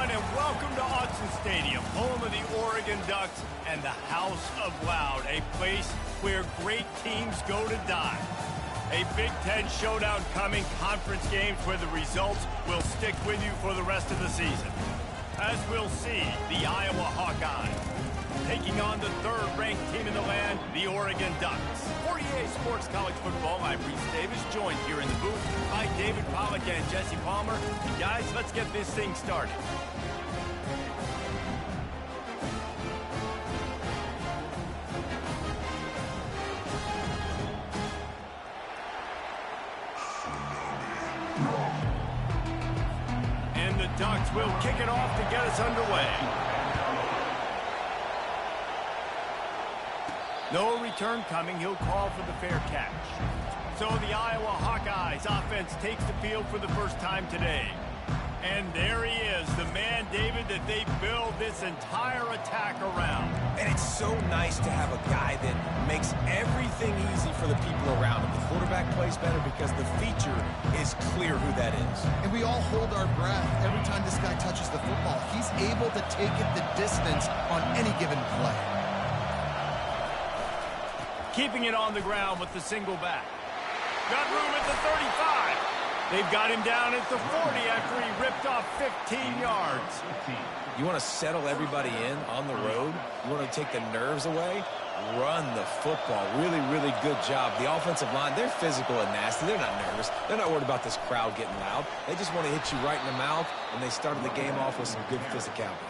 everyone, and welcome to Autzen Stadium, home of the Oregon Ducks and the House of Loud, a place where great teams go to die. A Big Ten showdown coming, conference games where the results will stick with you for the rest of the season. As we'll see, the Iowa Hawkeyes taking on the third-ranked team in the land, the Oregon Ducks. For EA Sports College Football, I'm Reese Davis, joined here in the booth by David Pollack and Jesse Palmer. And guys, let's get this thing started. And the Ducks will kick it off to get us underway. No return coming. He'll call for the fair catch. So the Iowa Hawkeyes offense takes the field for the first time today. And there he is, the man, David, that they build this entire attack around. And it's so nice to have a guy that makes everything easy for the people around him. The quarterback plays better because the feature is clear who that is. And we all hold our breath every time this guy touches the football. He's able to take it the distance on any given play. Keeping it on the ground with the single back. Got room at the 35. They've got him down at the 40 after he ripped off 15 yards. You want to settle everybody in on the road? You want to take the nerves away? Run the football. Really, really good job. The offensive line, they're physical and nasty. They're not nervous. They're not worried about this crowd getting loud. They just want to hit you right in the mouth, and they started the game off with some good physicality.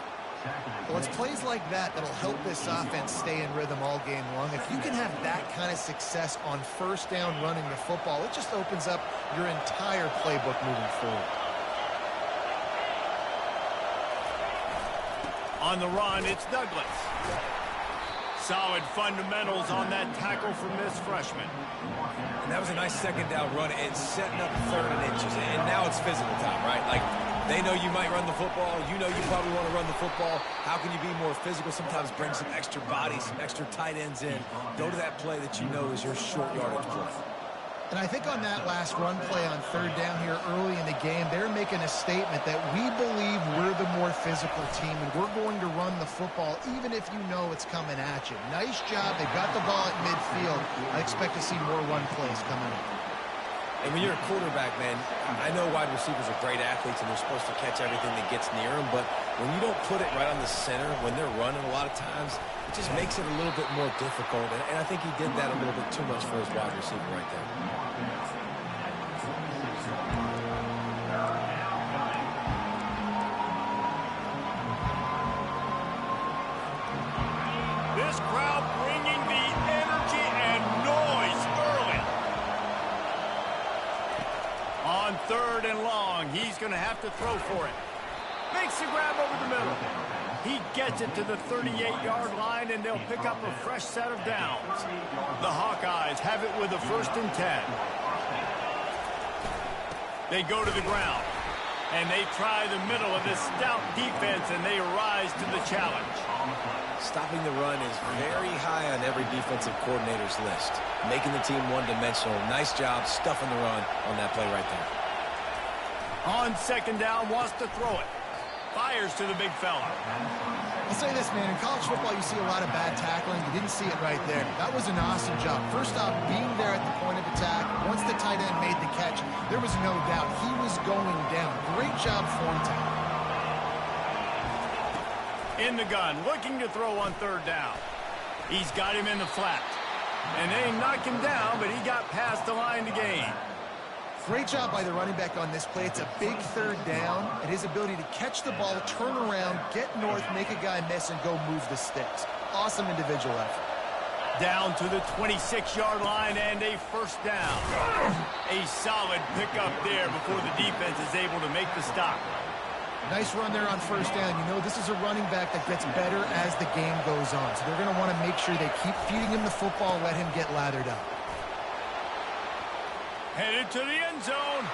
Well, it's plays like that that'll help this offense stay in rhythm all game long. If you can have that kind of success on first down running the football, it just opens up your entire playbook moving forward. On the run, it's Douglas. Solid fundamentals on that tackle from this freshman. And that was a nice second down run. It's setting up third and inches. And now it's physical time, right? Like, they know you might run the football. You know you probably want to run the football. How can you be more physical? Sometimes bring some extra bodies, some extra tight ends in. Go to that play that you know is your short yardage play. And I think on that last run play on third down here early in the game, they're making a statement that we believe we're the more physical team and we're going to run the football even if you know it's coming at you. Nice job. They've got the ball at midfield. I expect to see more run plays coming up. And when you're a quarterback, man, I know wide receivers are great athletes and they're supposed to catch everything that gets near them, but when you don't put it right on the center, when they're running a lot of times, it just makes it a little bit more difficult. And I think he did that a little bit too much for his wide receiver right there. This crowd bringing the energy and noise early. On third and long, he's going to have to throw for it. Makes the grab over the middle. He gets it to the 38-yard line, and they'll pick up a fresh set of downs. The Hawkeyes have it with a 1st and 10. They go to the ground, and they try the middle of this stout defense, and they rise to the challenge. Stopping the run is very high on every defensive coordinator's list. Making the team one-dimensional. Nice job stuffing the run on that play right there. On second down, wants to throw it. Fires to the big fella. I'll say this, man. In college football, you see a lot of bad tackling. You didn't see it right there. That was an awesome job. First off, being there at the point of attack. Once the tight end made the catch, there was no doubt he was going down. Great job form time. In the gun, looking to throw on third down. He's got him in the flat. And they knock him down, but he got past the line to gain. Great job by the running back on this play. It's a big third down, and his ability to catch the ball, turn around, get north, make a guy miss, and go move the sticks. Awesome individual effort. Down to the 26-yard line and a first down. A solid pickup there before the defense is able to make the stop. Nice run there on first down. You know, this is a running back that gets better as the game goes on. So they're going to want to make sure they keep feeding him the football, let him get lathered up. Headed to the end zone,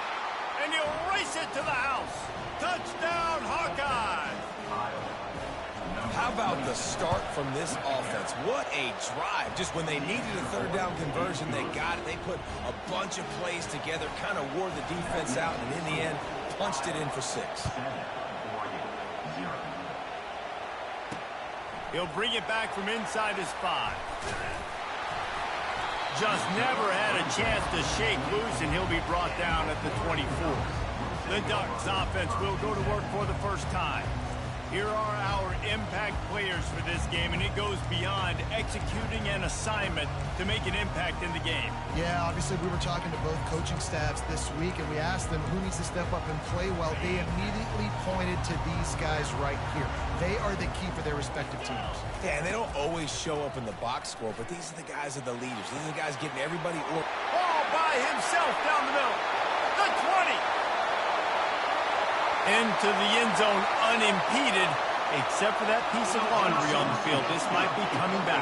and you race it to the house. Touchdown, Hawkeyes! How about the start from this offense? What a drive. Just when they needed a third down conversion, they got it. They put a bunch of plays together, kind of wore the defense out, and in the end, punched it in for 6. He'll bring it back from inside his 5. Just never had a chance to shake loose, and he'll be brought down at the 24. The Ducks offense will go to work for the first time. Here are our impact players for this game, and it goes beyond executing an assignment to make an impact in the game. Yeah, obviously we were talking to both coaching staffs this week, and we asked them who needs to step up and play well. They immediately pointed to these guys right here. They are the key for their respective teams. Yeah, and they don't always show up in the box score, but these are the guys that are the leaders. These are the guys getting everybody. Ball by himself down the middle. The 20. Into the end zone unimpeded, except for that piece of laundry on the field. This might be coming back.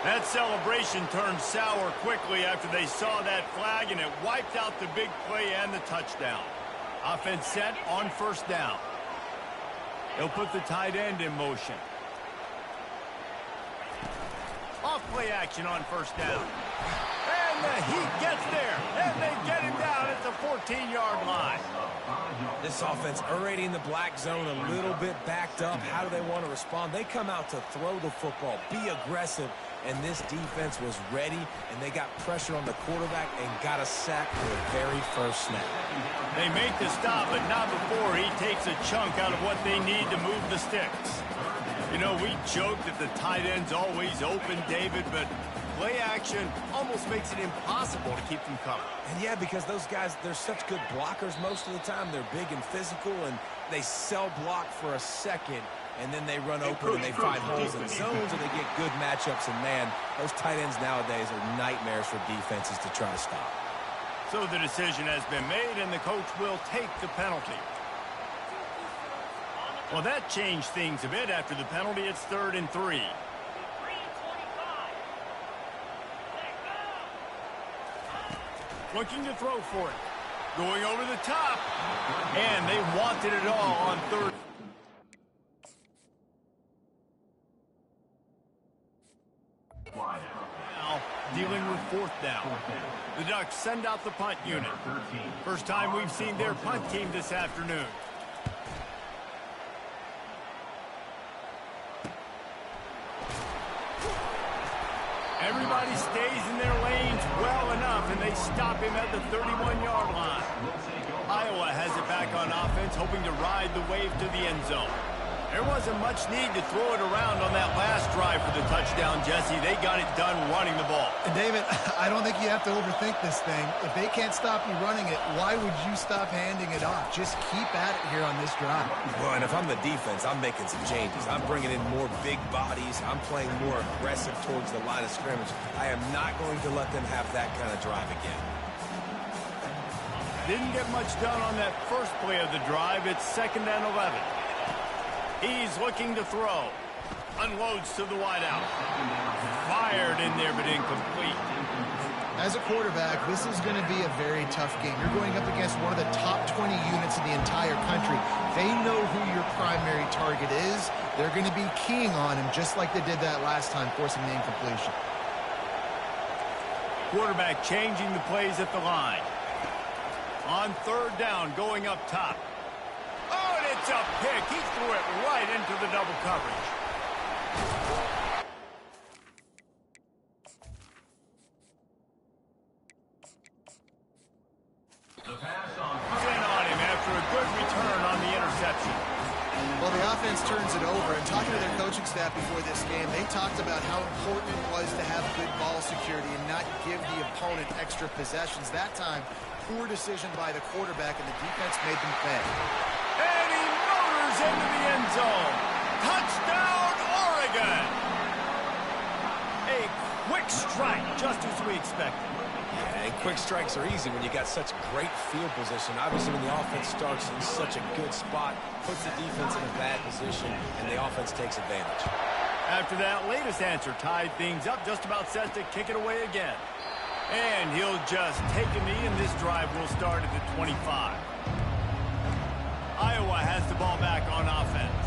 That celebration turned sour quickly after they saw that flag, and it wiped out the big play and the touchdown. Offense set on first down. They'll put the tight end in motion. Off play action on first down. And the Heat gets there, and they get him down at the 14-yard line. This offense already in the black zone, a little bit backed up. How do they want to respond? They come out to throw the football, be aggressive, and this defense was ready, and they got pressure on the quarterback and got a sack for the very first snap. They make the stop, but not before he takes a chunk out of what they need to move the sticks. You know, we joke that the tight end's always open, David, but play action almost makes it impossible to keep them coming. And yeah, because those guys, they're such good blockers most of the time. They're big and physical, and they sell block for a second, and then they run open and they find holes in zones, or they get good matchups. And, man, those tight ends nowadays are nightmares for defenses to try to stop. So the decision has been made, and the coach will take the penalty. Well, that changed things a bit. After the penalty, it's 3rd and 3. Looking to throw for it. Going over the top. And they wanted it all on 3rd. Now dealing with 4th down. The Ducks send out the punt unit. First time we've seen their punt team this afternoon. Everybody stays in their lanes well enough, and they stop him at the 31-yard line. Iowa has it back on offense, hoping to ride the wave to the end zone. There wasn't much need to throw it around on that last drive for the touchdown, Jesse. They got it done running the ball. And David, I don't think you have to overthink this thing. If they can't stop you running it, why would you stop handing it off? Just keep at it here on this drive. Well, and if I'm the defense, I'm making some changes. I'm bringing in more big bodies. I'm playing more aggressive towards the line of scrimmage. I am not going to let them have that kind of drive again. Didn't get much done on that first play of the drive. It's 2nd and 11. He's looking to throw. Unloads to the wideout. Fired in there, but incomplete. As a quarterback, this is going to be a very tough game. You're going up against one of the top 20 units in the entire country. They know who your primary target is. They're going to be keying on him just like they did that last time, forcing the incompletion. Quarterback changing the plays at the line. On 3rd down, going up top. Oh, and it's a pick. He threw it right into the double coverage. In on him after a good return on the interception. Well, the offense turns it over, and talking to their coaching staff before this game, they talked about how important it was to have good ball security and not give the opponent extra possessions. That time, poor decision by the quarterback, and the defense made them pay. And he motors into the end zone. Touchdown, Oregon! A quick strike, just as we expected. And quick strikes are easy when you got such great field position. Obviously, when the offense starts in such a good spot, puts the defense in a bad position, and the offense takes advantage. After that latest answer tied things up, just about set to kick it away again. And he'll just take a knee, and this drive will start at the 25. Iowa has the ball back on offense.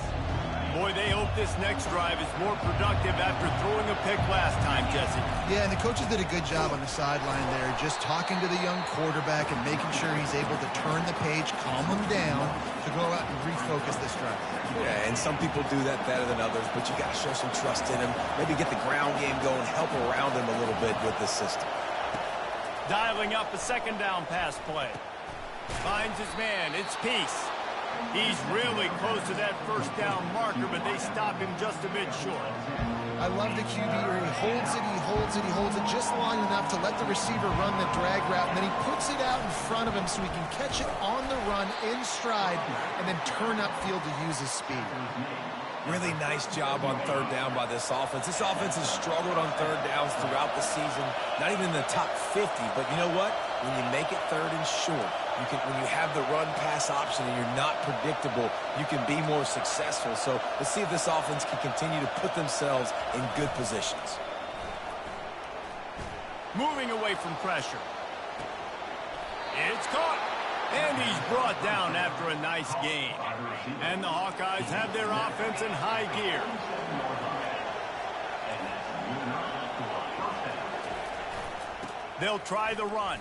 Boy, they hope this next drive is more productive after throwing a pick last time, Jesse. Yeah, and the coaches did a good job on the sideline there, just talking to the young quarterback and making sure he's able to turn the page, calm him down, to go out and refocus this drive. Yeah, and some people do that better than others, but you got to show some trust in him. Maybe get the ground game going, help around him a little bit with this system. Dialing up a second down pass play. Finds his man. It's Peace. He's really close to that first down marker, but they stop him just a bit short. I love the QB where he holds it, he holds it, he holds it just long enough to let the receiver run the drag route, and then he puts it out in front of him so he can catch it on the run in stride and then turn upfield to use his speed. Really nice job on third down by this offense. This offense has struggled on third downs throughout the season. Not even in the top 50, but you know what? When you make it third and short, when you have the run-pass option and you're not predictable, you can be more successful. So let's see if this offense can continue to put themselves in good positions. Moving away from pressure. It's caught. And he's brought down after a nice gain. And the Hawkeyes have their offense in high gear. They'll try the run.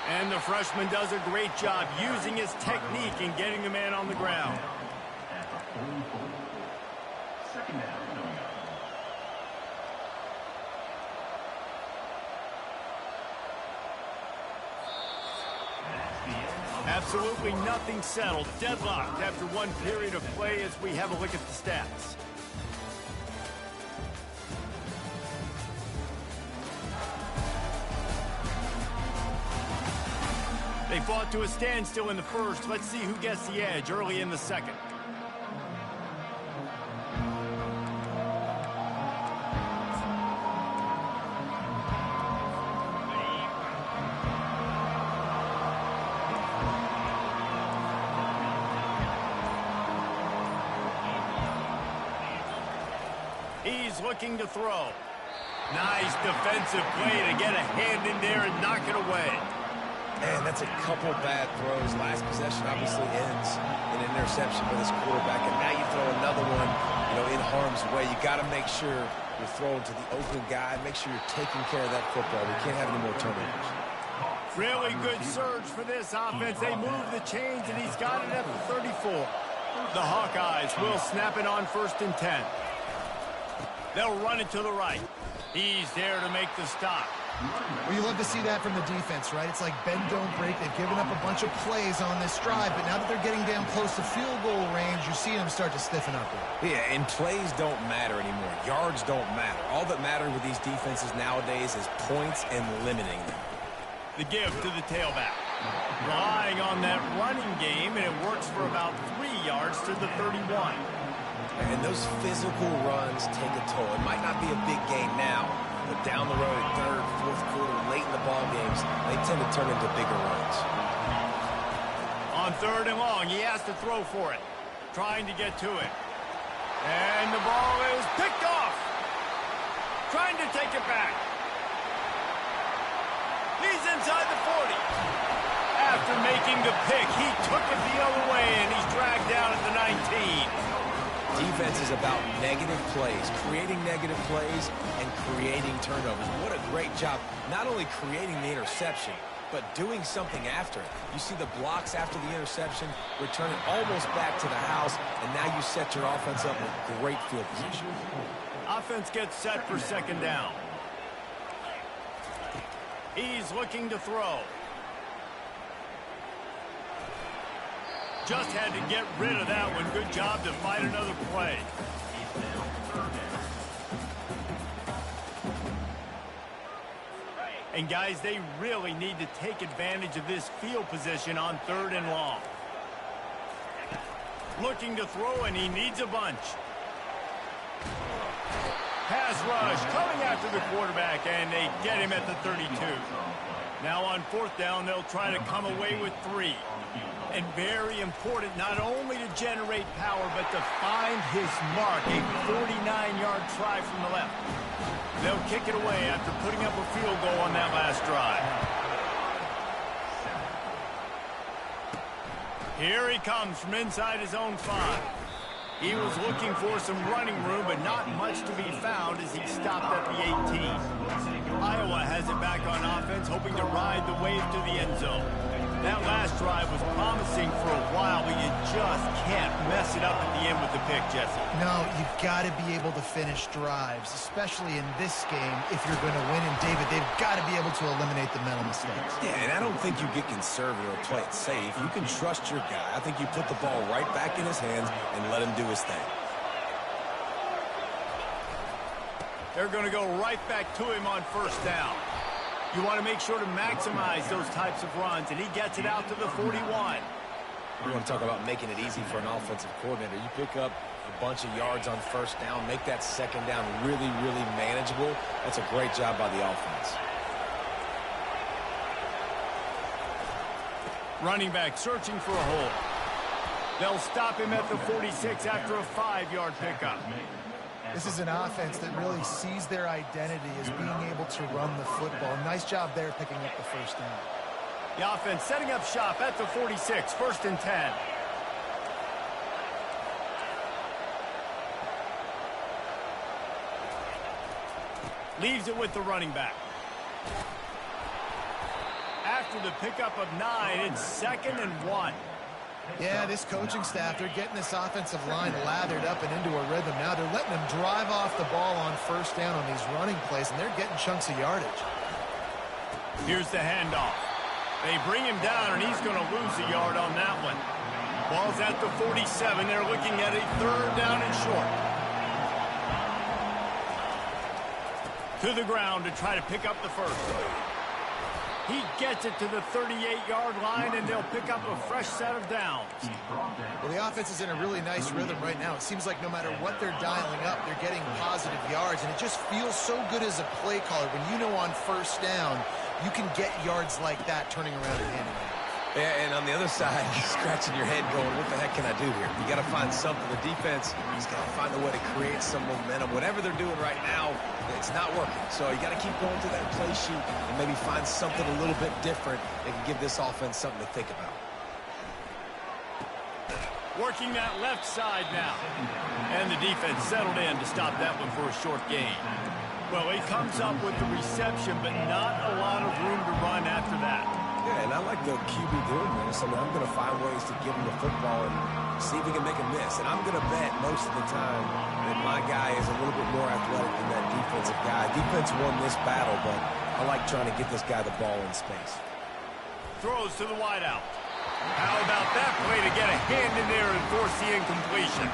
And the freshman does a great job using his technique and getting the man on the ground. Absolutely nothing settled. Deadlocked after one period of play as we have a look at the stats. They fought to a standstill in the first. Let's see who gets the edge early in the second. He's looking to throw. Nice defensive play to get a hand in there and knock it away. Man, that's a couple bad throws. Last possession obviously ends in an interception for this quarterback, and now you throw another one, in harm's way. You got to make sure you're throwing to the open guy. Make sure you're taking care of that football. We can't have any more turnovers. Really good surge for this offense. They move the chains, and he's got it at the 34. The Hawkeyes will snap it on 1st and 10. They'll run it to the right. He's there to make the stop. Well, you love to see that from the defense, right? It's like bend, don't break. They've given up a bunch of plays on this drive, but now that they're getting down close to field goal range, you're seeing them start to stiffen up there. Yeah, and plays don't matter anymore. Yards don't matter. All that matters with these defenses nowadays is points and limiting them. The give to the tailback. Relying on that running game, and it works for about 3 yards to the 31. And those physical runs take a toll. It might not be a big game now, but down the road at third, fourth quarter, late in the ball games, they tend to turn into bigger runs. On 3rd and long, he has to throw for it. Trying to get to it. And the ball is picked off. Trying to take it back. He's inside the 40. After making the pick, he took it the other way, and he's dragged down at the 19. Defense is about negative plays, creating negative plays and creating turnovers. What a great job, not only creating the interception, but doing something after it. You see the blocks after the interception, return it almost back to the house, and now you set your offense up with great field position. Offense gets set for 2nd down. He's looking to throw. Just had to get rid of that one. Good job to find another play. And guys, they really need to take advantage of this field position on 3rd and long. Looking to throw, and he needs a bunch. Pass rush coming after the quarterback, and they get him at the 32. Now on 4th down, they'll try to come away with 3. And very important not only to generate power, but to find his mark, a 49-yard try from the left. They'll kick it away after putting up a field goal on that last drive. Here he comes from inside his own 5. He was looking for some running room, but not much to be found as he stopped at the 18. Iowa has it back on offense, hoping to ride the wave to the end zone. That last drive was promising for a while, but you just can't mess it up at the end with the pick, Jesse. No, you've got to be able to finish drives, especially in this game if you're going to win. And, David, they've got to be able to eliminate the mental mistakes. Yeah, and I don't think you get conservative or play it safe. You can trust your guy. I think you put the ball right back in his hands and let him do his thing. They're going to go right back to him on first down. You want to make sure to maximize those types of runs, and he gets it out to the 41. You want to talk about making it easy for an offensive coordinator. You pick up a bunch of yards on first down, make that second down really, really manageable. That's a great job by the offense. Running back searching for a hole. They'll stop him at the 46 after a 5-yard pickup. This is an offense that really sees their identity as being able to run the football. Nice job there picking up the first down. The offense setting up shop at the 46, 1st and 10. Leaves it with the running back. After the pickup of 9, it's 2nd and 1. Yeah, this coaching staff, they're getting this offensive line lathered up and into a rhythm. Now they're letting them drive off the ball on first down on these running plays, and they're getting chunks of yardage. Here's the handoff. They bring him down, and he's going to lose a yard on that one. Ball's at the 47. They're looking at a 3rd down and short. To the ground to try to pick up the first. He gets it to the 38-yard line, and they'll pick up a fresh set of downs. Well, the offense is in a really nice rhythm right now. It seems like no matter what they're dialing up, they're getting positive yards, and it just feels so good as a play caller when you know on first down you can get yards like that turning around and handing it. Yeah, and on the other side, you're scratching your head going, what the heck can I do here? You got to find something. The defense has got to find a way to create some momentum. Whatever they're doing right now, it's not working. So you got to keep going to that play sheet and maybe find something a little bit different that can give this offense something to think about. Working that left side now. And the defense settled in to stop that one for a short gain. Well, he comes up with the reception, but not a lot of room to run after that. Yeah, and I like the QB doing this. I mean, I'm going to find ways to give him the football and see if he can make a miss. And I'm going to bet most of the time that my guy is a little bit more athletic than that defensive guy. Defense won this battle, but I like trying to get this guy the ball in space. Throws to the wideout. How about that play to get a hand in there and force the incompletion?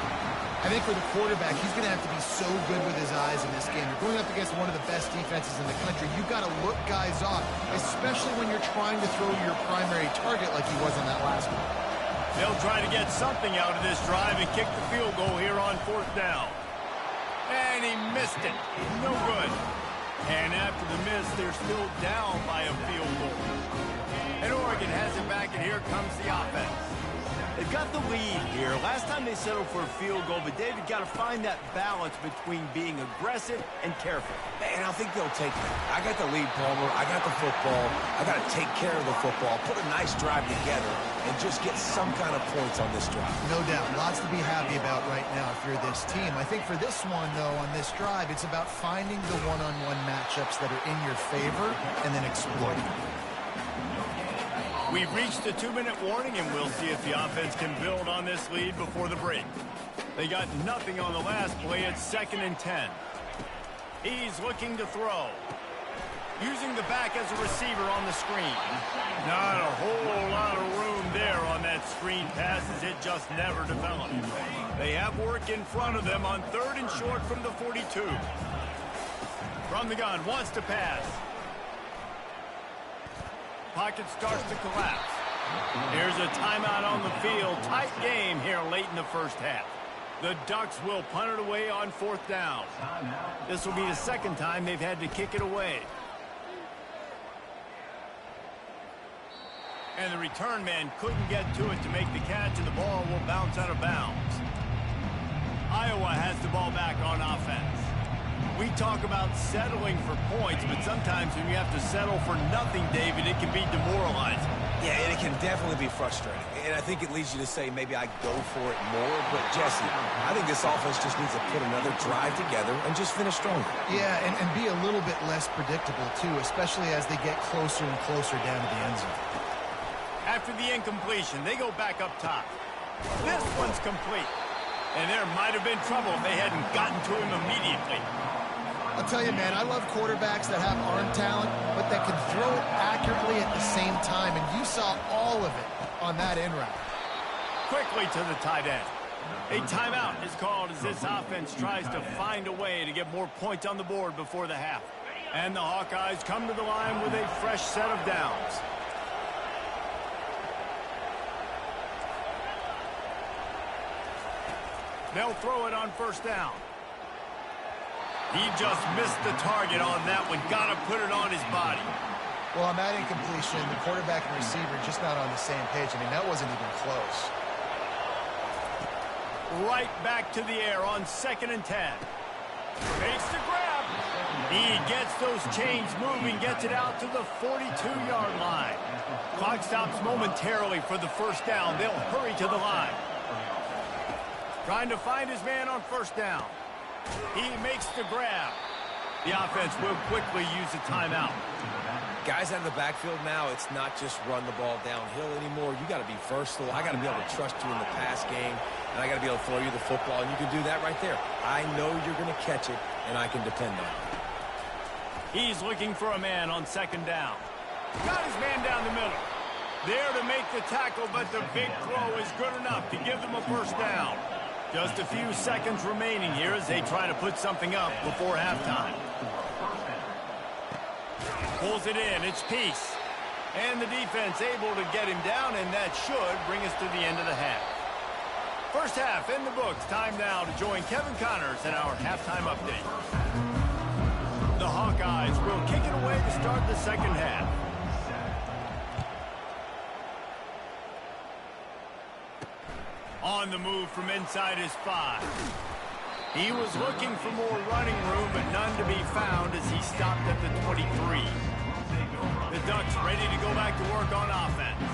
I think for the quarterback, he's going to have to be so good with his eyes in this game. You're going up against one of the best defenses in the country. You've got to look guys off, especially when you're trying to throw to your primary target like he was on that last one. They'll try to get something out of this drive and kick the field goal here on 4th down. And he missed it. No good. And after the miss, they're still down by a field goal. And Oregon has it back, and here comes the offense. They've got the lead here. Last time they settled for a field goal, but David got to find that balance between being aggressive and careful. And I think they'll take that. I got the lead, Palmer. I got the football. I got to take care of the football, put a nice drive together, and just get some kind of points on this drive. No doubt. Lots to be happy about right now if you're this team. I think for this one, though, on this drive, it's about finding the one-on-one matchups that are in your favor and then exploiting them. We've reached the 2-minute warning, and we'll see if the offense can build on this lead before the break. They got nothing on the last play. It's 2nd and 10. He's looking to throw. Using the back as a receiver on the screen. Not a whole lot of room there on that screen pass as it just never developed. They have work in front of them on 3rd and short from the 42. From the gun, wants to pass. Pocket starts to collapse. Here's a timeout on the field. Tight game here late in the first half. The Ducks will punt it away on 4th down. This will be the 2nd time they've had to kick it away. And the return man couldn't get to it to make the catch, and the ball will bounce out of bounds. Iowa has the ball back on offense. We talk about settling for points, but sometimes when you have to settle for nothing, David, it can be demoralizing. Yeah, and it can definitely be frustrating. And I think it leads you to say maybe I go for it more. But, Jesse, I think this offense just needs to put another drive together and just finish stronger. Yeah, and be a little bit less predictable, too, especially as they get closer and closer down to the end zone. After the incompletion, they go back up top. This one's complete. And there might have been trouble if they hadn't gotten to him immediately. I'll tell you, man, I love quarterbacks that have arm talent, but that can throw it accurately at the same time, and you saw all of it on that in route. Quickly to the tight end. A timeout is called as this offense tries to find a way to get more points on the board before the half. And the Hawkeyes come to the line with a fresh set of downs. They'll throw it on first down. He just missed the target on that one. Got to put it on his body. Well, on that incompletion, the quarterback and receiver just not on the same page. I mean, that wasn't even close. Right back to the air on 2nd and 10. Makes the grab. He gets those chains moving, gets it out to the 42-yard line. Clock stops momentarily for the first down. They'll hurry to the line. Trying to find his man on first down. He makes the grab. The offense will quickly use a timeout. Guys out of the backfield now, it's not just run the ball downhill anymore. You got to be versatile. I got to be able to trust you in the pass game, and I got to be able to throw you the football, and you can do that right there. I know you're going to catch it, and I can depend on it. He's looking for a man on 2nd down. Got his man down the middle. There to make the tackle, but the big throw is good enough to give them a first down. Just a few seconds remaining here as they try to put something up before halftime. Pulls it in. It's Peace. And the defense able to get him down, and that should bring us to the end of the half. First half in the books. Time now to join Kevin Connors in our halftime update. The Hawkeyes will kick it away to start the second half. On the move from inside his 5. He was looking for more running room, but none to be found as he stopped at the 23. The Ducks ready to go back to work on offense.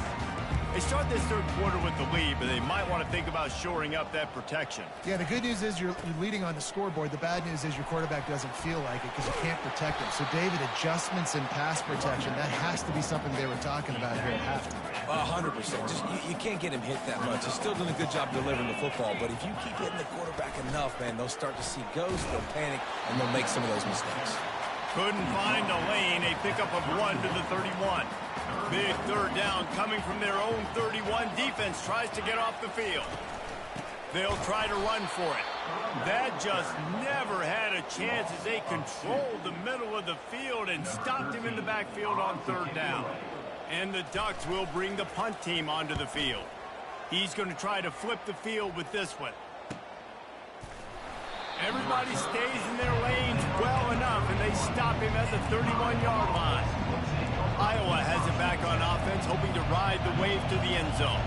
They start this third quarter with the lead, but they might want to think about shoring up that protection. Yeah, the good news is you're leading on the scoreboard. The bad news is your quarterback doesn't feel like it because you can't protect him. So, David, adjustments in pass protection, that has to be something they were talking about here at halftime. 100%. Just you can't get him hit that much. He's still doing a good job delivering the football, but if you keep hitting the quarterback enough, man, they'll start to see ghosts, they'll panic, and they'll make some of those mistakes. Couldn't find a lane. A pickup of 1 to the 31. Big third down coming from their own 31. Defense tries to get off the field. They'll try to run for it. That just never had a chance as they controlled the middle of the field and stopped him in the backfield on 3rd down. And the Ducks will bring the punt team onto the field. He's going to try to flip the field with this one. Everybody stays in their lanes well enough, and they stop him at the 31-yard line. Iowa has it back on offense, hoping to ride the wave to the end zone.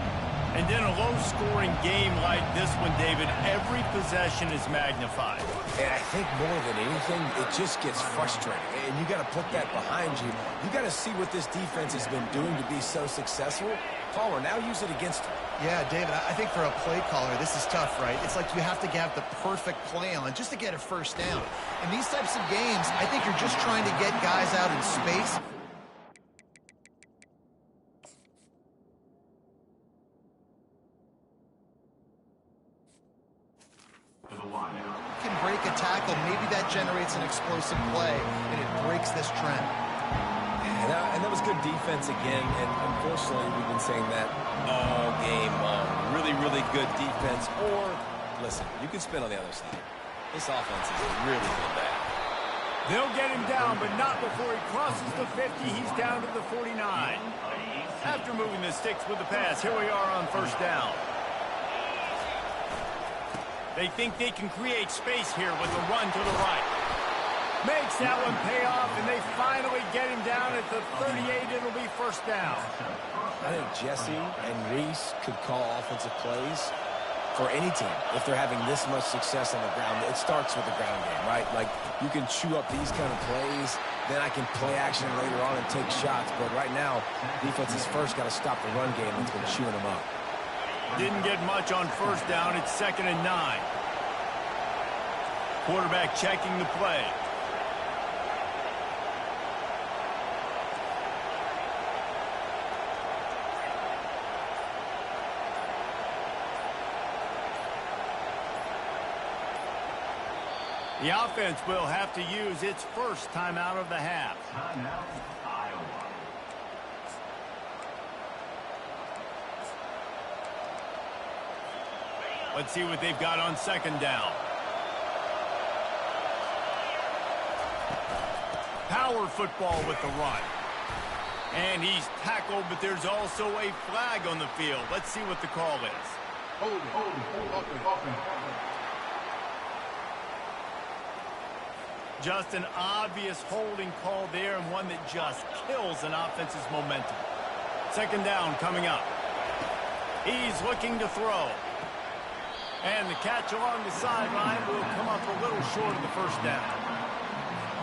And in a low-scoring game like this one, David, every possession is magnified. And I think more than anything, it just gets frustrating. And you got to put that behind you. You got to see what this defense has been doing to be so successful. Palmer, now use it against him. Yeah, David, I think for a play caller, this is tough, right? It's like you have to have the perfect play on just to get a first down. In these types of games, I think you're just trying to get guys out in space. Can break a tackle. Maybe that generates an explosive play, and it breaks this trend. And that was good defense again, and unfortunately, we've been saying that all game long. Really, really good defense. Or, listen, you can spin on the other side. This offense is really been bad. They'll get him down, but not before he crosses the 50. He's down to the 49. After moving the sticks with the pass, here we are on first down. They think they can create space here with a run to the right. Makes that one pay off, and they finally get him down at the 38. It'll be first down. I think Jesse and Reese could call offensive plays. for any team, if they're having this much success on the ground, it starts with the ground game, right? Like, you can chew up these kind of plays, then I can play action later on and take shots. But right now, defense has first got to stop the run game that's been chewing them up. Didn't get much on first down. It's 2nd and 9. Quarterback checking the play. The offense will have to use its first timeout of the half. Timeout, Iowa. Let's see what they've got on 2nd down. Power football with the run. And he's tackled, but there's also a flag on the field. Let's see what the call is. Hold it. Just an obvious holding call there, and one that just kills an offense's momentum. 2nd down coming up. He's looking to throw. And the catch along the sideline will come up a little short of the first down.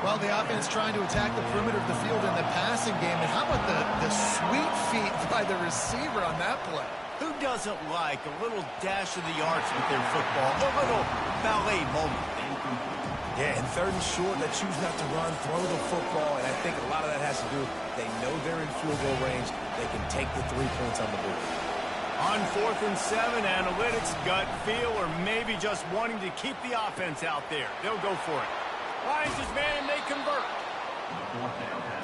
Well, the offense trying to attack the perimeter of the field in the passing game. And how about the sweet feet by the receiver on that play? Who doesn't like a little dash of the arts with their football? A little ballet moment. Yeah, and 3rd and short, they choose not to run, throw the football, and I think a lot of that has to do, they know they're in field goal range, they can take the 3 points on the board. On 4th and 7, analytics, gut feel, or maybe just wanting to keep the offense out there. They'll go for it. Finds his man and they convert.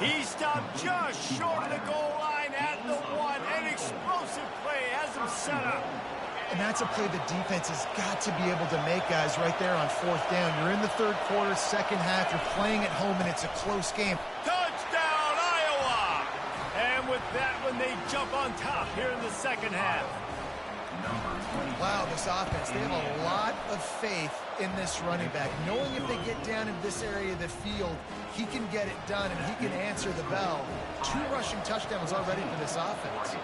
He stopped just short of the goal line at the 1. An explosive play has him set up. And that's a play the defense has got to be able to make, guys, right there on 4th down. You're in the 3rd quarter, 2nd half. You're playing at home, and it's a close game. Touchdown, Iowa! And with that one, they jump on top here in the 2nd half. Wow, this offense, they have a lot of faith in this running back. Knowing if they get down in this area of the field, he can get it done, and he can answer the bell. 2 rushing touchdowns already for this offense.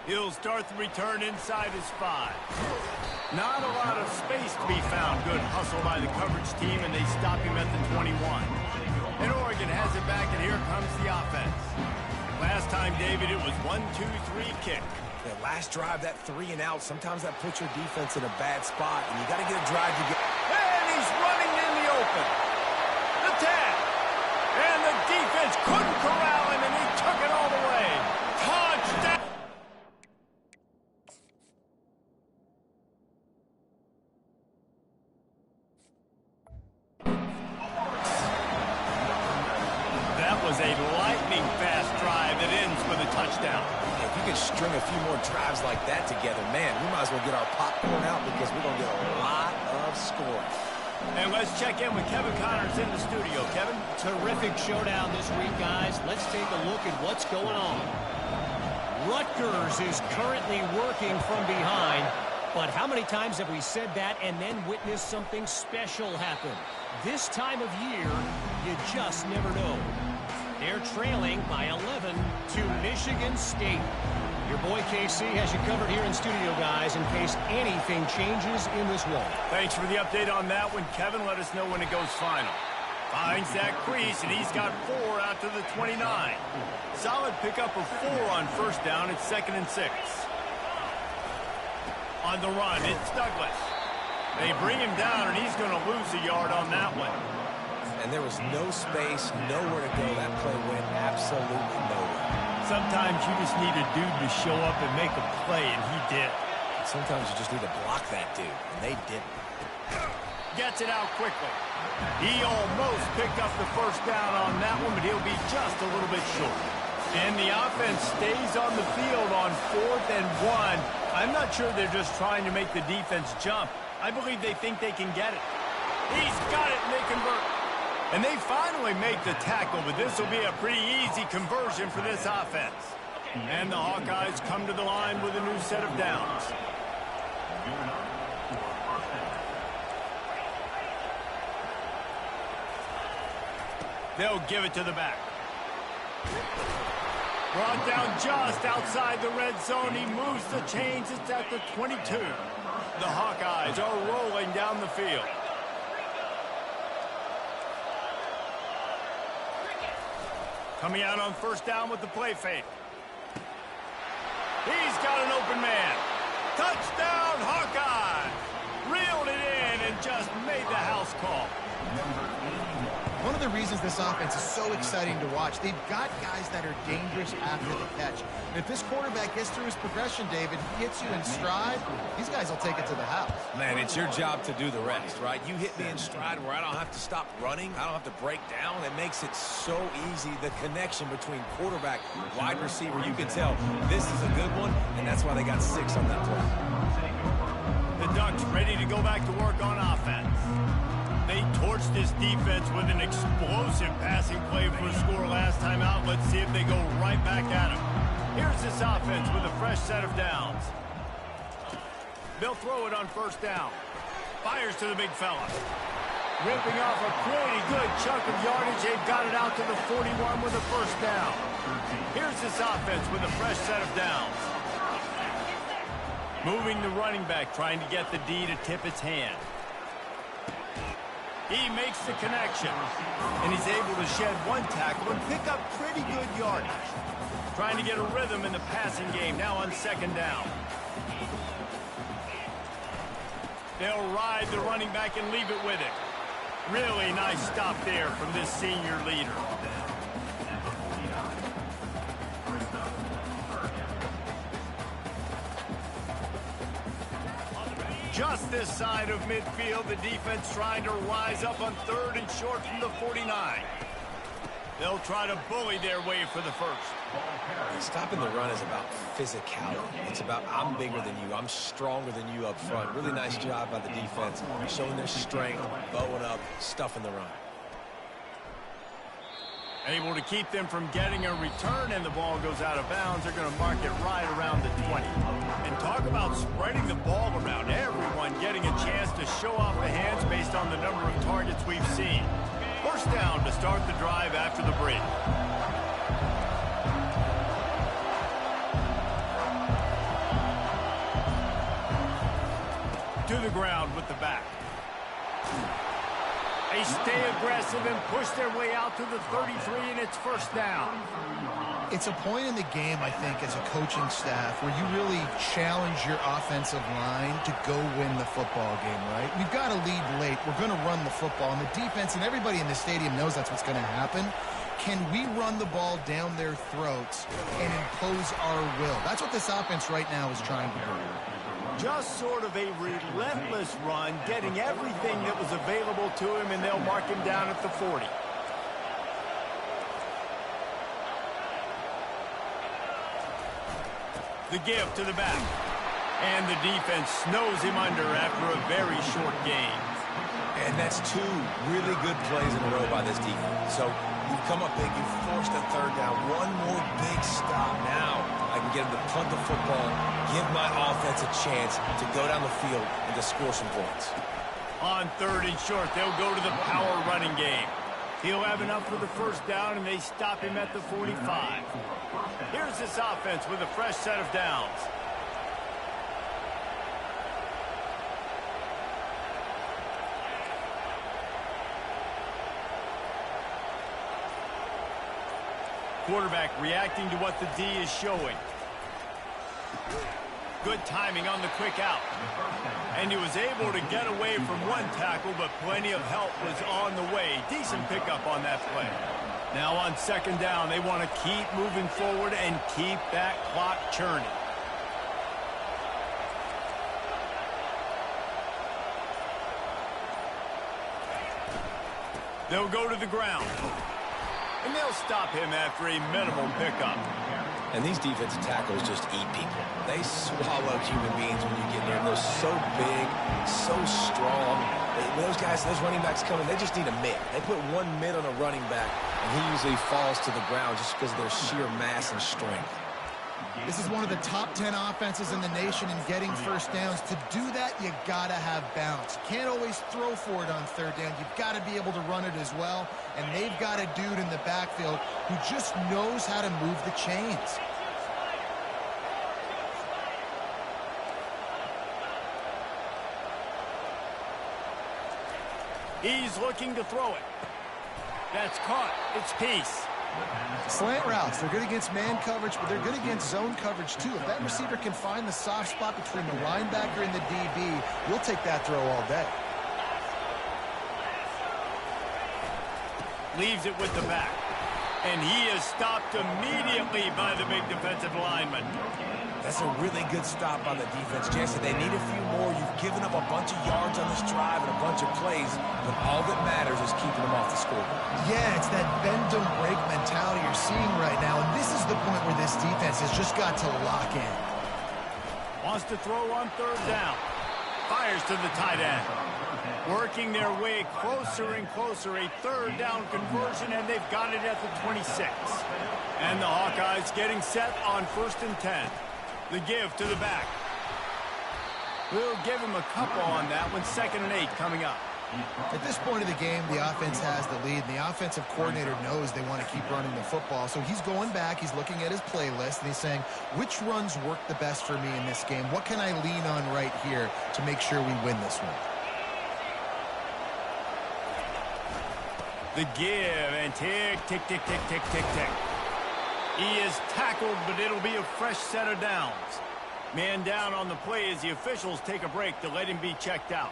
He'll start the return inside his 5. Not a lot of space to be found. Good hustle by the coverage team, and they stop him at the 21. And Oregon has it back, and here comes the offense. Last time, David, it was 1-2-3 kick. Yeah, last drive, that 3 and out, sometimes that puts your defense in a bad spot, and you got to get a drive to get... And he's running in the open. The tag. And the defense couldn't corral him, and he took it all the way. Touchdown. Was a lightning-fast drive that ends with a touchdown. If you can string a few more drives like that together, man, we might as well get our popcorn out because we're going to get a lot of scoring. And let's check in with Kevin Connors in the studio. Kevin? Terrific showdown this week, guys. Let's take a look at what's going on. Rutgers is currently working from behind, but how many times have we said that and then witnessed something special happen? This time of year, you just never know. They're trailing by 11 to Michigan State. Your boy KC has you covered here in studio, guys, in case anything changes in this one. Thanks for the update on that one, Kevin. Let us know when it goes final. Finds that crease, and he's got 4 out to the 29. Solid pickup of 4 on first down. It's 2nd and 6. On the run, it's Douglas. They bring him down, and he's going to lose a yard on that one. And there was no space, nowhere to go. That play went absolutely nowhere. Sometimes you just need a dude to show up and make a play, and he did. Sometimes you just need to block that dude, and they didn't. Gets it out quickly. He almost picked up the first down on that one, but he'll be just a little bit short. And the offense stays on the field on 4th and 1. I'm not sure they're just trying to make the defense jump. I believe they think they can get it. He's got it, and they convert. And they finally make the tackle, but this will be a pretty easy conversion for this offense. And the Hawkeyes come to the line with a new set of downs. They'll give it to the back. Brought down just outside the red zone. He moves the chains. It's at the 22. The Hawkeyes are rolling down the field. Coming out on first down with the play fake. He's got an open man. Touchdown, Hawkeye! Reeled it in and just made the house call. One of the reasons this offense is so exciting to watch, they've got guys that are dangerous after the catch. And if this quarterback gets through his progression, David, he hits you in stride, these guys will take it to the house. Man, it's your job to do the rest, right? You hit me in stride where I don't have to stop running. I don't have to break down. It makes it so easy. The connection between quarterback, wide receiver, you can tell this is a good one, and that's why they got 6 on that play. The Ducks ready to go back to work on offense. They torched this defense with an explosive passing play for a score last time out. Let's see if they go right back at him. Here's this offense with a fresh set of downs. They'll throw it on first down. Fires to the big fella. Ripping off a pretty good chunk of yardage. They've got it out to the 41 with a first down. Here's this offense with a fresh set of downs. Moving the running back, trying to get the D to tip its hand. He makes the connection, and he's able to shed one tackle and pick up pretty good yardage. Trying to get a rhythm in the passing game, now on second down. They'll ride the running back and leave it with him. Really nice stop there from this senior leader. Just this side of midfield, the defense trying to rise up on third and short from the 49. They'll try to bully their way for the first. Stopping the run is about physicality. It's about I'm bigger than you. I'm stronger than you up front. Really nice job by the defense, showing their strength, bowing up, stuffing the run. Able to keep them from getting a return, and the ball goes out of bounds. They're going to mark it right around the 20. And talk about spreading the ball around. Everyone getting a chance to show off the hands based on the number of targets we've seen. First down to start the drive after the break. To the ground with the back. They stay aggressive and push their way out to the 33, and it's first down. It's a point in the game, I think, as a coaching staff where you really challenge your offensive line to go win the football game, right? We've got to lead late. We're going to run the football, and the defense and everybody in the stadium knows that's what's going to happen. Can we run the ball down their throats and impose our will? That's what this offense right now is trying to do. Just sort of a relentless run, getting everything that was available to him, and they'll mark him down at the 40. The give to the back. And the defense snows him under after a very short gain. And that's 2 really good plays in a row by this defense. So you've come up big, you've forced a third down. One more big stop. Now I can get him to punt the football, give my offense a chance to go down the field and to score some points. On third and short, they'll go to the power running game. He'll have enough for the first down, and they stop him at the 45. Here's this offense with a fresh set of downs. Quarterback reacting to what the D is showing. Good timing on the quick out. And he was able to get away from one tackle, but plenty of help was on the way. Decent pickup on that play. Now on second down, they want to keep moving forward and keep that clock churning. They'll go to the ground. And they'll stop him after a minimal pickup. And these defensive tackles just eat people. They swallow human beings when you get near them. They're so big, so strong. Those guys, those running backs coming, they just need a mid. They put one mid on a running back, and he usually falls to the ground just because of their sheer mass and strength. This is one of the top 10 offenses in the nation in getting first downs. To do that, you got to have balance. You can't always throw for it on third down. You've got to be able to run it as well. And they've got a dude in the backfield who just knows how to move the chains. He's looking to throw it. That's caught. It's Peace. Slant routes, they're good against man coverage, but they're good against zone coverage too. If that receiver can find the soft spot between the linebacker and the DB, you'll take that throw all day. Leaves it with the back. And he is stopped immediately by the big defensive lineman. That's a really good stop by the defense, Jesse. They need a few more. You've given up a bunch of yards on this drive and a bunch of plays, but all that matters is keeping them off the scoreboard. Yeah, it's that bend don't break mentality you're seeing right now, and this is the point where this defense has just got to lock in. Wants to throw on third down. Fires to the tight end. Working their way closer and closer. A third down conversion, and they've got it at the 26. And the Hawkeyes getting set on 1st and 10. The give to the back. We'll give him a couple on that one. 2nd and 8 coming up. At this point of the game, the offense has the lead, and the offensive coordinator knows they want to keep running the football. So he's going back, he's looking at his playlist, and he's saying, which runs work the best for me in this game? What can I lean on right here to make sure we win this one? The give, and tick, tick, tick, tick, tick, tick, tick. He is tackled, but it'll be a fresh set of downs. Man down on the play as the officials take a break to let him be checked out.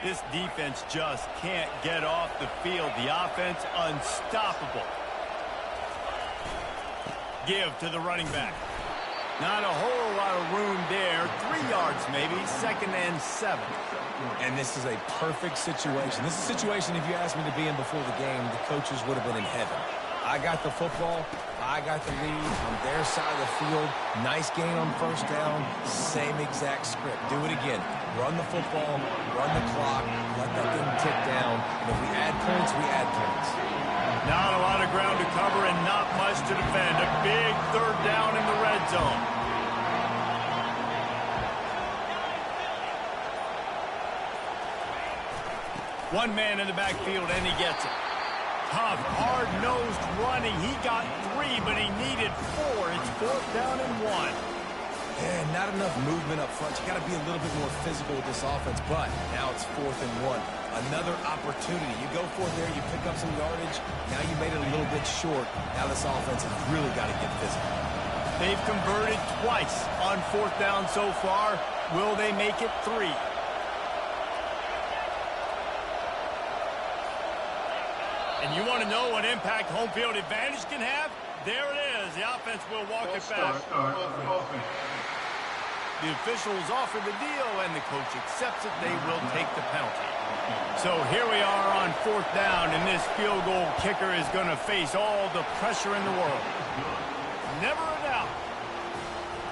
This defense just can't get off the field. The offense unstoppable. Give to the running back. Not a whole lot of room there. 3 yards maybe. 2nd and 7. And this is a perfect situation. This is a situation, if you asked me to be in before the game, the coaches would have been in heaven. I got the football. I got the lead on their side of the field. Nice gain on 1st down. Same exact script. Do it again. Run the football. Run the clock. Let that thing tick down. And if we add points, we add points. Not a lot of ground to cover and not much to defend. A big 3rd down in the red zone. One man in the backfield, and he gets it. Tough, hard-nosed running. He got 3, but he needed 4. It's 4th down and 1. Yeah, not enough movement up front. You got to be a little bit more physical with this offense, but now it's 4th and 1. Another opportunity. You go for it there, you pick up some yardage. Now you made it a little bit short. Now this offense has really got to get physical. They've converted twice on 4th down so far. Will they make it 3? And you want to know what impact home field advantage can have? There it is. The offense will walk it back. The officials offer the deal, and the coach accepts it. They will take the penalty. So here we are on 4th down, and this field goal kicker is going to face all the pressure in the world. Never a doubt.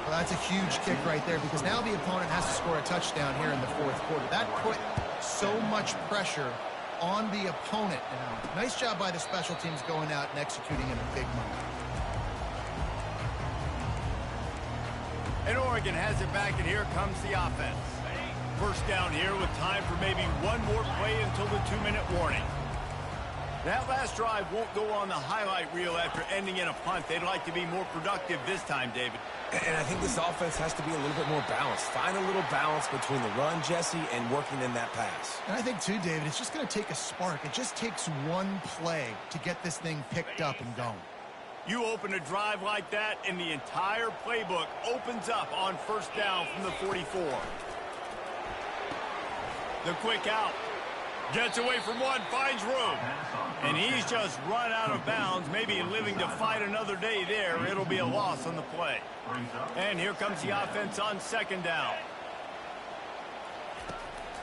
Well, that's a huge kick right there, because now the opponent has to score a touchdown here in the 4th quarter. That put so much pressure on the opponent. Now, nice job by the special teams going out and executing in a big moment. And Oregon has it back, and here comes the offense. 1st down here with time for maybe one more play until the 2-minute warning. That last drive won't go on the highlight reel after ending in a punt. They'd like to be more productive this time, David. And I think this offense has to be a little bit more balanced. Find a little balance between the run, Jesse, and working in that pass. And I think, too, David, it's just going to take a spark. It just takes one play to get this thing picked up and going. You open a drive like that, and the entire playbook opens up on 1st down from the 44. The quick out. Gets away from one, finds room. And he's just run out of bounds, maybe living to fight another day there. It'll be a loss on the play. And here comes the offense on 2nd down.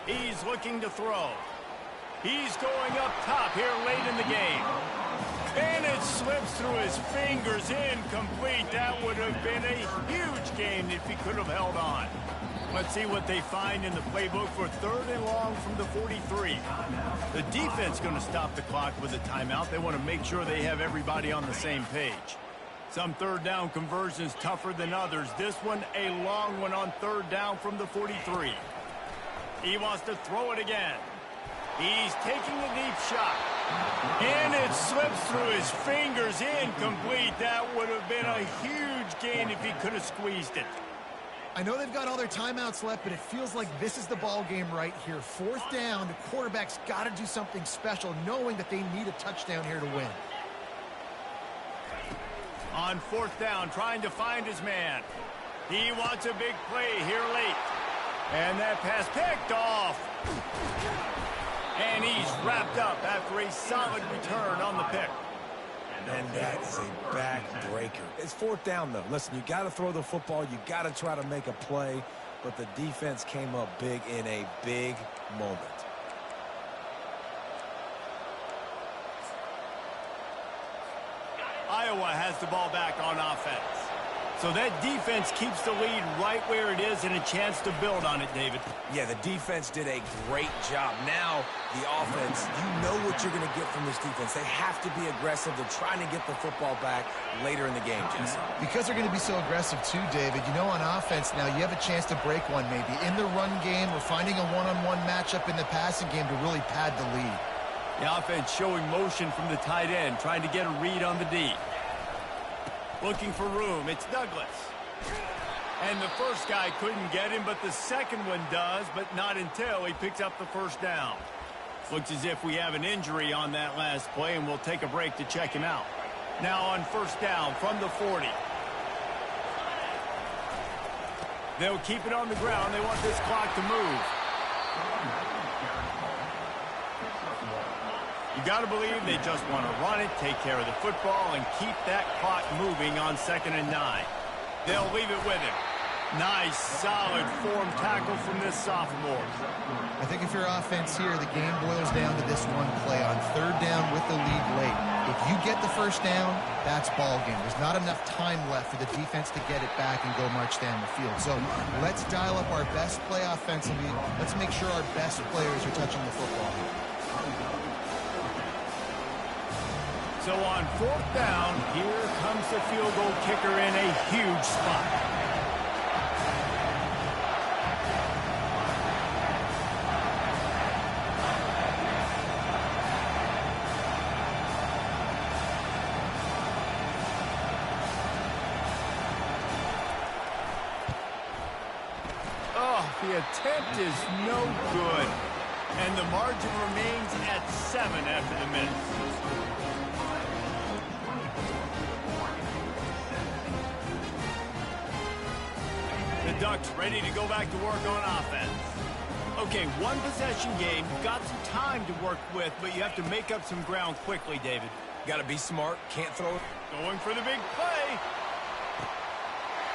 He's looking to throw. He's going up top here late in the game. And it slips through his fingers, incomplete. That would have been a huge game if he could have held on. Let's see what they find in the playbook for 3rd and long from the 43. The defense going to stop the clock with a timeout. They want to make sure they have everybody on the same page. Some third down conversions tougher than others. This one a long one on third down from the 43. He wants to throw it again. He's taking a deep shot. And it slips through his fingers, incomplete. That would have been a huge gain if he could have squeezed it. I know they've got all their timeouts left, but it feels like this is the ball game right here. 4th down, the quarterback's got to do something special, knowing that they need a touchdown here to win. On 4th down, trying to find his man. He wants a big play here late. And that pass picked off. And he's wrapped up after a solid return on the pick. And that is a backbreaker. It's 4th down, though. Listen, you got to throw the football. You got to try to make a play. But the defense came up big in a big moment. Iowa has the ball back on offense. So that defense keeps the lead right where it is and a chance to build on it, David. Yeah, the defense did a great job. Now, the offense, you know what you're going to get from this defense. They have to be aggressive. They're trying to get the football back later in the game, Jesse. Because they're going to be so aggressive too, David, you know on offense now you have a chance to break one maybe. In the run game, we're finding a one-on-one matchup in the passing game to really pad the lead. The offense showing motion from the tight end, trying to get a read on the D. Looking for room. It's Douglas. And the first guy couldn't get him, but the second one does, but not until he picks up the first down. Looks as if we have an injury on that last play, and we'll take a break to check him out. Now on 1st down from the 40. They'll keep it on the ground. They want this clock to move. You got to believe they just want to run it, take care of the football, and keep that clock moving on 2nd and 9. They'll leave it with him. Nice, solid form tackle from this sophomore. I think if you're offense here, the game boils down to this one play on 3rd down with the lead late. If you get the first down, that's ball game. There's not enough time left for the defense to get it back and go march down the field. So let's dial up our best play offensively. Let's make sure our best players are touching the football here. So on 4th down, here comes the field goal kicker in a huge spot. Oh, the attempt is no good. And the margin remains at 7 after the minute. The Ducks ready to go back to work on offense. Okay, one possession game. Got some time to work with, but you have to make up some ground quickly, David. Got to be smart. Can't throw it. Going for the big play.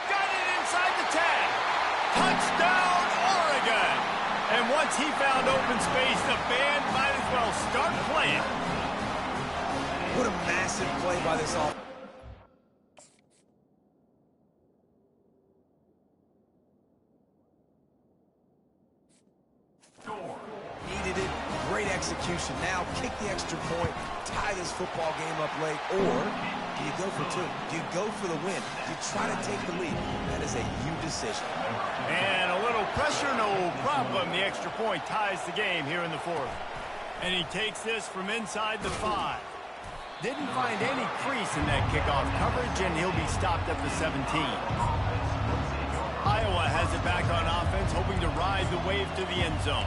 Got it inside the 10. Touchdown, Oregon. And once he found open space, the band might as well start playing. What a massive play by this offense. Needed it. Great execution. Now kick the extra point, tie this football game up late, or do you go for 2? Do you go for the win? Do you try to take the lead? That is a huge decision. And a little pressure, no problem. The extra point ties the game here in the 4th. And he takes this from inside the 5. Didn't find any crease in that kickoff coverage, and he'll be stopped at the 17. Iowa has it back on offense, hoping to ride the wave to the end zone.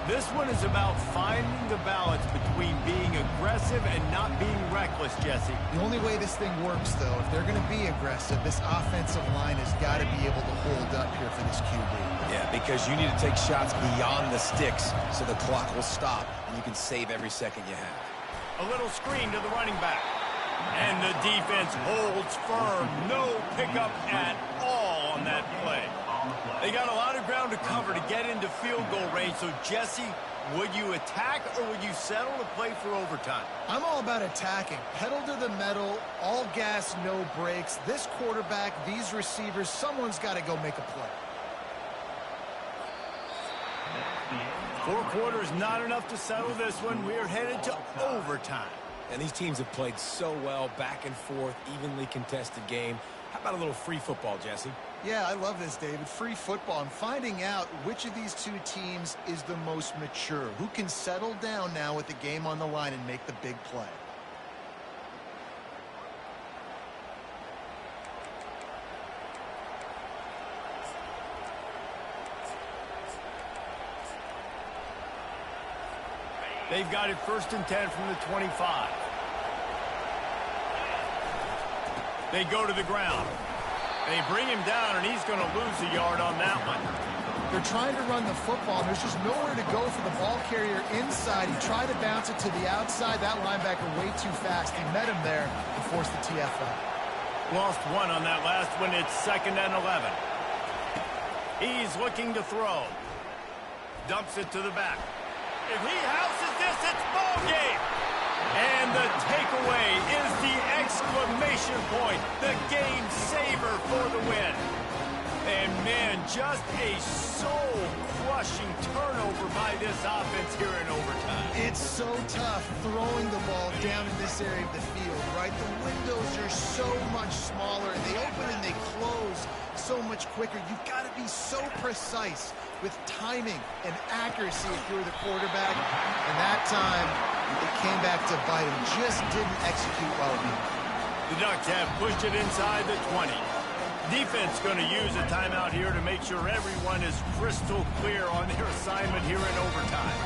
This one is about finding the balance between being aggressive and not being reckless, Jesse. The only way this thing works, though, if they're going to be aggressive, this offensive line has got to be able to hold up here for this QB. Yeah, because you need to take shots beyond the sticks so the clock will stop and you can save every second you have. A little screen to the running back. And the defense holds firm. No pickup at all on that play. They got a lot of ground to cover to get into field goal range. So, Jesse, would you attack or would you settle to play for overtime? I'm all about attacking. Pedal to the metal, all gas, no brakes. This quarterback, these receivers, someone's got to go make a play. 4 quarters, not enough to settle this one. We're headed to overtime. And these teams have played so well, back and forth, evenly contested game. How about a little free football, Jesse? Yeah, I love this, David. Free football. I'm finding out which of these two teams is the most mature, who can settle down now with the game on the line and make the big play. They've got it 1st and 10 from the 25. They go to the ground. They bring him down, and he's going to lose a yard on that one. They're trying to run the football, and there's just nowhere to go for the ball carrier inside. He tried to bounce it to the outside. That linebacker way too fast. He met him there and forced the TFL. Lost one on that last one. It's 2nd and 11. He's looking to throw. Dumps it to the back. If he houses this, it's ball game. And the takeaway is the exclamation point, the game saver for the win. And, man, just a soul-crushing turnover by this offense here in overtime. It's so tough throwing the ball down in this area of the field, right? The windows are so much smaller, and they open and they close so much quicker. You've got to be so precise with timing and accuracy if you're the quarterback. And that time, it came back to bite him. Just didn't execute well enough. The Ducks have pushed it inside the 20. Defense going to use a timeout here to make sure everyone is crystal clear on their assignment here in overtime.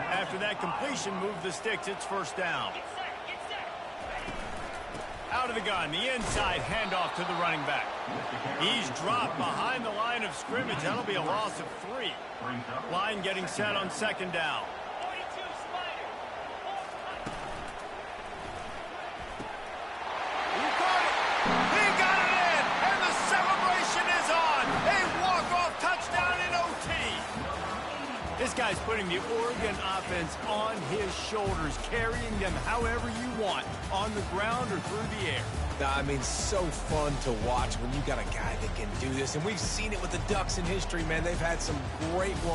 After that completion, move the sticks. It's 1st down. Out of the gun, the inside handoff to the running back. He's dropped behind the line of scrimmage. That'll be a loss of 3. Line getting set on 2nd down. This guy's putting the Oregon offense on his shoulders, carrying them however you want, on the ground or through the air. I mean, so fun to watch when you got a guy that can do this. And we've seen it with the Ducks in history, man. They've had some great ones.